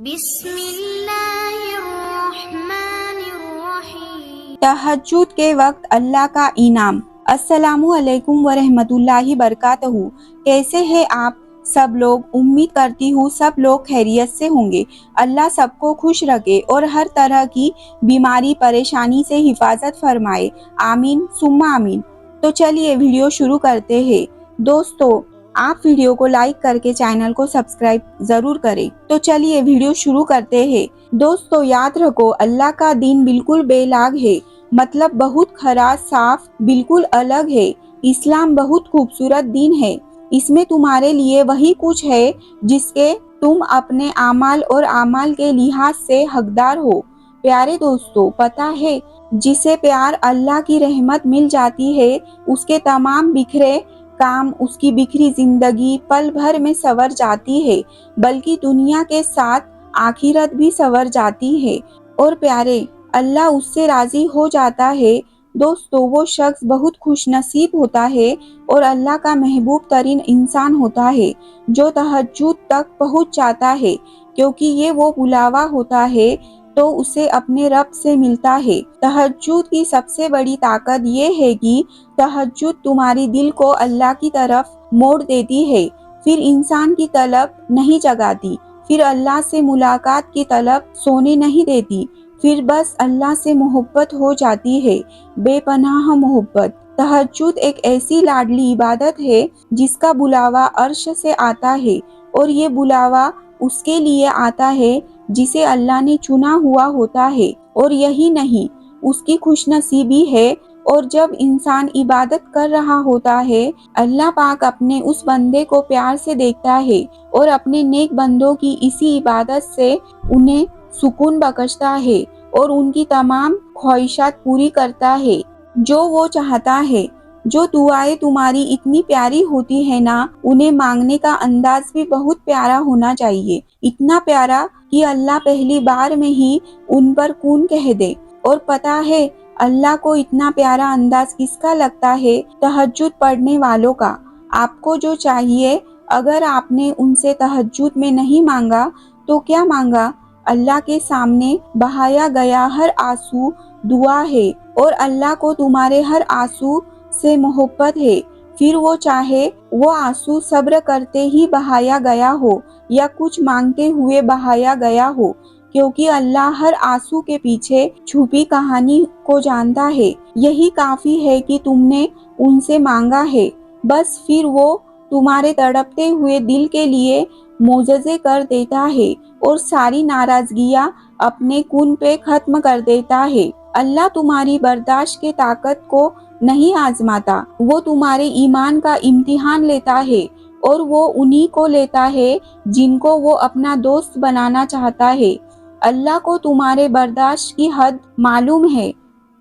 بسم اللہ الرحمن الرحیم۔ تہجد کے وقت اللہ کا انعام۔ السلام علیکم ورحمۃ اللہ وبرکاتہ۔ کیسے ہیں آپ سب لوگ؟ امید کرتی ہوں سب لوگ خیریت سے ہوں گے۔ اللہ سب کو خوش رکھے اور ہر طرح کی بیماری پریشانی سے حفاظت فرمائے، آمین ثم آمین۔ تو چلیے ویڈیو شروع کرتے ہیں۔ دوستو، آپ ویڈیو کو لائک کر کے چینل کو سبسکرائب ضرور کریں۔ تو چلیے ویڈیو شروع کرتے ہیں۔ دوستو، یاد رکھو اللہ کا دین بالکل بے لاگ ہے، مطلب بہت خراج صاف، بالکل الگ ہے۔ اسلام بہت خوبصورت دین ہے۔ اس میں تمہارے لیے وہی کچھ ہے جس کے تم اپنے اعمال اور اعمال کے لحاظ سے حقدار ہو۔ پیارے دوستو، پتہ ہے جسے پیار اللہ کی رحمت مل جاتی ہے، اس کے تمام بکھرے کام، اس کی بکھری زندگی پل بھر میں سنور جاتی ہے، بلکہ دنیا کے ساتھ آخرت بھی سنور جاتی ہے۔ اور پیارے اللہ اس سے راضی ہو جاتا ہے۔ دوستو، وہ شخص بہت خوش نصیب ہوتا ہے اور اللہ کا محبوب ترین انسان ہوتا ہے جو تہجد تک پہنچ جاتا ہے، کیونکہ یہ وہ بلاوا ہوتا ہے تو اسے اپنے رب سے ملتا ہے۔ تہجد کی سب سے بڑی طاقت یہ ہے کہ تہجد تمہاری دل کو اللہ کی طرف موڑ دیتی ہے، پھر انسان کی طلب نہیں جگاتی، پھر اللہ سے ملاقات کی طلب سونے نہیں دیتی، پھر بس اللہ سے محبت ہو جاتی ہے، بے پناہ محبت۔ تہجد ایک ایسی لاڈلی عبادت ہے جس کا بلاوا عرش سے آتا ہے، اور یہ بلاوا اس کے لیے آتا ہے جسے اللہ نے چنا ہوا ہوتا ہے، اور یہی نہیں، اس کی خوش نصیبی ہے۔ اور جب انسان عبادت کر رہا ہوتا ہے، اللہ پاک اپنے اس بندے کو پیار سے دیکھتا ہے اور اپنے نیک بندوں کی اسی عبادت سے انہیں سکون بخشتا ہے اور ان کی تمام خواہشات پوری کرتا ہے جو وہ چاہتا ہے۔ جو دعائیں تمہاری اتنی پیاری ہوتی ہیں نا، انہیں مانگنے کا انداز بھی بہت پیارا ہونا چاہیے، اتنا پیارا کہ اللہ پہلی بار میں ہی ان پر کون کہہ دے۔ اور پتہ ہے اللہ کو اتنا پیارا انداز کس کا لگتا ہے؟ تہجد پڑھنے والوں کا۔ آپ کو جو چاہیے، اگر آپ نے ان سے تہجد میں نہیں مانگا تو کیا مانگا؟ اللہ کے سامنے بہایا گیا ہر آنسو دعا ہے، اور اللہ کو تمہارے ہر آنسو سے محبت ہے، پھر وہ چاہے وہ آنسو صبر کرتے ہی بہایا گیا ہو یا کچھ مانگتے ہوئے بہایا گیا ہو، کیونکہ اللہ ہر آنسو کے پیچھے چھپی کہانی کو جانتا ہے۔ یہی کافی ہے کہ تم نے ان سے مانگا ہے، بس پھر وہ تمہارے تڑپتے ہوئے دل کے لیے معجزے کر دیتا ہے اور ساری ناراضگیاں اپنے کن پہ ختم کر دیتا ہے۔ اللہ تمہاری برداشت کی طاقت کو نہیں آزماتا، وہ تمہارے ایمان کا امتحان لیتا ہے، اور وہ انہی کو لیتا ہے جن کو وہ اپنا دوست بنانا چاہتا ہے۔ اللہ کو تمہارے برداشت کی حد معلوم ہے،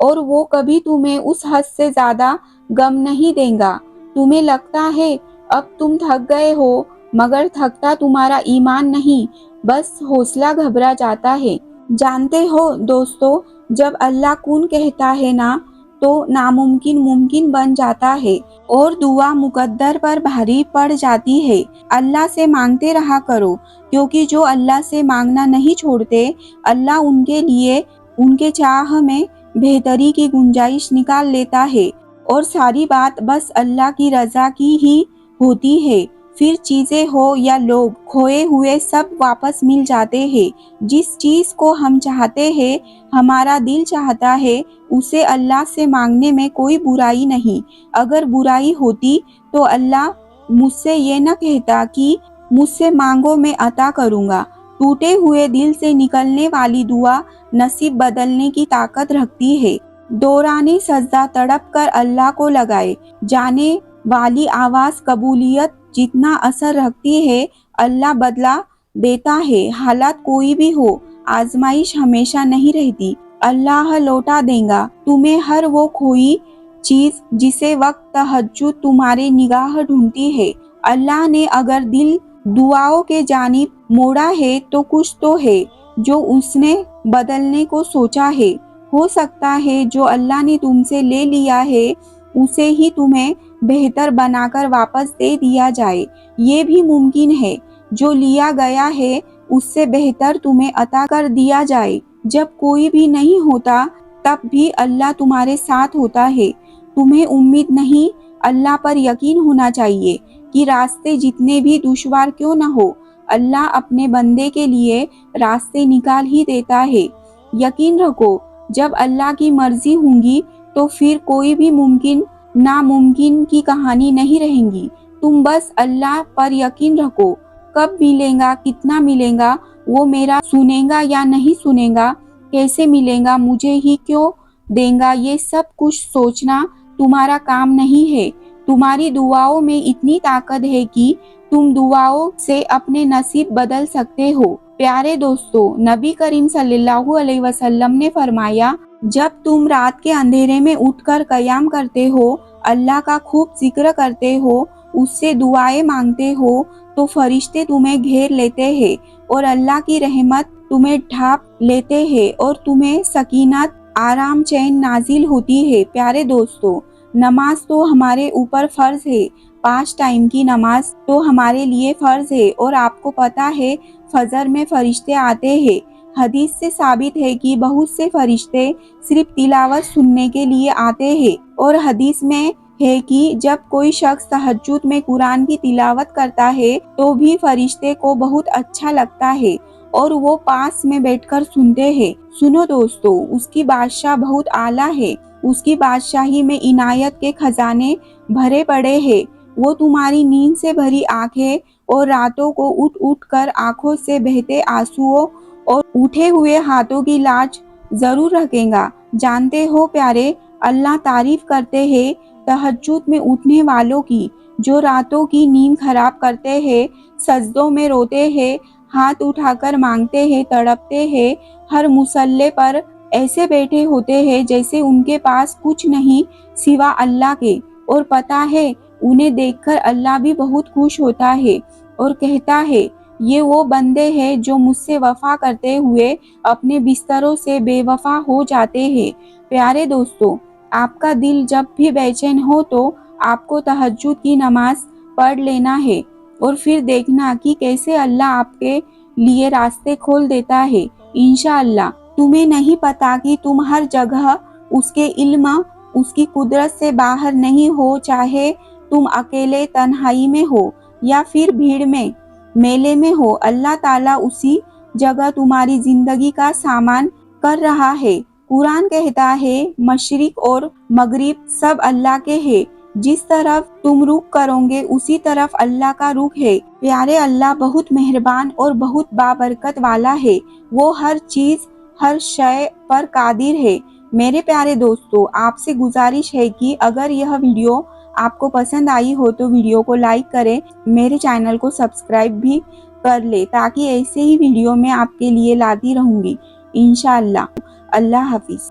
اور وہ کبھی تمہیں اس حد سے زیادہ غم نہیں دے گا۔ تمہیں لگتا ہے اب تم تھک گئے ہو، مگر تھکتا تمہارا ایمان نہیں، بس حوصلہ گھبرا جاتا ہے۔ جانتے ہو دوستو، جب اللہ کن کہتا ہے نا، تو ناممکن ممکن بن جاتا ہے اور دعا مقدر پر بھاری پڑ جاتی ہے۔ اللہ سے مانگتے رہا کرو، کیونکہ جو اللہ سے مانگنا نہیں چھوڑتے، اللہ ان کے لیے ان کے چاہ میں بہتری کی گنجائش نکال لیتا ہے، اور ساری بات بس اللہ کی رضا کی ہی ہوتی ہے۔ پھر چیزیں ہو یا لوگ، کھوئے ہوئے سب واپس مل جاتے ہیں۔ جس چیز کو ہم چاہتے ہیں، ہمارا دل چاہتا ہے، اسے اللہ سے مانگنے میں کوئی برائی نہیں۔ اگر برائی ہوتی تو اللہ مجھ سے یہ نہ کہتا کہ مجھ سے مانگو میں عطا کروں گا۔ ٹوٹے ہوئے دل سے نکلنے والی دعا نصیب بدلنے کی طاقت رکھتی ہے۔ دوران سجدہ تڑپ کر اللہ کو لگائے جانے والی آواز قبولیت جتنا اثر رکھتی ہے، اللہ بدلہ دیتا ہے۔ حالات کوئی بھی ہو، آزمائش ہمیشہ نہیں رہتی، اللہ لوٹا دے گا تمہیں ہر وہ کھوئی چیز جسے وقت تہجد تمہاری نگاہ ڈھونڈتی ہے۔ اللہ نے اگر دل دعاؤں کے جانب موڑا ہے تو کچھ تو ہے جو اس نے بدلنے کو سوچا ہے۔ ہو سکتا ہے جو اللہ نے تم سے لے لیا ہے اسے ہی تمہیں بہتر بنا کر واپس دے دیا جائے۔ یہ بھی ممکن ہے جو لیا گیا ہے اس سے بہتر تمہیں عطا کر دیا جائے۔ جب کوئی بھی نہیں ہوتا تب بھی اللہ تمہارے ساتھ ہوتا ہے۔ تمہیں امید نہیں، اللہ پر یقین ہونا چاہیے کہ راستے جتنے بھی دشوار کیوں نہ ہو، اللہ اپنے بندے کے لیے راستے نکال ہی دیتا ہے۔ یقین رکھو، جب اللہ کی مرضی ہوگی تو پھر کوئی بھی ممکن ناممکن کی کہانی نہیں رہیں گی۔ تم بس اللہ پر یقین رکھو۔ کب ملے گا، کتنا ملے گا، وہ میرا سنے گا یا نہیں سنے گا، کیسے ملے گا، مجھے ہی کیوں دے گا، یہ سب کچھ سوچنا تمہارا کام نہیں ہے۔ تمہاری دعاؤں میں اتنی طاقت ہے کہ تم دعاؤں سے اپنے نصیب بدل سکتے ہو۔ پیارے دوستو، نبی کریم صلی اللہ علیہ وسلم نے فرمایا، جب تم رات کے اندھیرے میں اٹھ کر قیام کرتے ہو، اللہ کا خوب ذکر کرتے ہو، اس سے دعائیں مانگتے ہو، تو فرشتے تمہیں گھیر لیتے ہیں اور اللہ کی رحمت تمہیں ڈھانپ لیتے ہیں اور تمہیں سکینت، آرام، چین نازل ہوتی ہے۔ پیارے دوستو، نماز تو ہمارے اوپر فرض ہے، 5 ٹائم کی نماز تو ہمارے لیے فرض ہے، اور آپ کو پتا ہے فجر میں فرشتے آتے ہیں۔ حدیث سے ثابت ہے کہ بہت سے فرشتے صرف تلاوت سننے کے لیے آتے ہیں، اور حدیث میں ہے کہ جب کوئی شخص تہجد میں قرآن کی تلاوت کرتا ہے تو بھی فرشتے کو بہت اچھا لگتا ہے اور وہ پاس میں بیٹھ کر سنتے ہیں۔ سنو دوستو، اس کی بادشاہ بہت اعلیٰ ہے، اس کی بادشاہی میں عنایت کے خزانے بھرے پڑے ہیں۔ وہ تمہاری نیند سے بھری آنکھیں اور راتوں کو اٹھ اٹھ کر آنکھوں سے بہتے آنسوؤں اور اٹھے ہوئے ہاتھوں کی لاج ضرور رکھے گا۔ جانتے ہو پیارے، اللہ تعریف کرتے ہیں تہجد میں اٹھنے والوں کی، جو راتوں کی نیند خراب کرتے ہیں، سجدوں میں روتے ہیں، ہاتھ اٹھا کر مانگتے ہیں، تڑپتے ہیں، ہر مصلے پر ایسے بیٹھے ہوتے ہیں جیسے ان کے پاس کچھ نہیں سوا اللہ کے، اور پتہ ہے انہیں دیکھ کر اللہ بھی بہت خوش ہوتا ہے اور کہتا ہے، یہ وہ بندے ہیں جو مجھ سے وفا کرتے ہوئے اپنے بستروں سے بے وفا ہو جاتے ہیں۔ پیارے دوستو، آپ کا دل جب بھی بے چین ہو تو آپ کو تہجد کی نماز پڑھ لینا ہے اور پھر دیکھنا کہ کیسے اللہ آپ کے لیے راستے کھول دیتا ہے۔ انشاءاللہ تمہیں نہیں پتا کہ تم ہر جگہ اس کے علم، اس کی قدرت سے باہر نہیں ہو، چاہے تم اکیلے تنہائی میں ہو یا پھر بھیڑ میں، میلے میں ہو، اللہ تعالیٰ اسی جگہ تمہاری زندگی کا سامان کر رہا ہے۔ قرآن کہتا ہے، مشرق اور مغرب سب اللہ کے ہیں، جس طرف تم رخ کرو گے اسی طرف اللہ کا رخ ہے۔ پیارے، اللہ بہت مہربان اور بہت بابرکت والا ہے، وہ ہر چیز، ہر شے پر قادر ہے۔ میرے پیارے دوستو، آپ سے گزارش ہے کہ اگر یہ ویڈیو آپ کو پسند آئی ہو تو ویڈیو کو لائک کریں، میرے چینل کو سبسکرائب بھی کر لیں تاکہ ایسے ہی ویڈیو میں آپ کے لیے لاتی رہوں گی انشاءاللہ۔ اللہ حافظ۔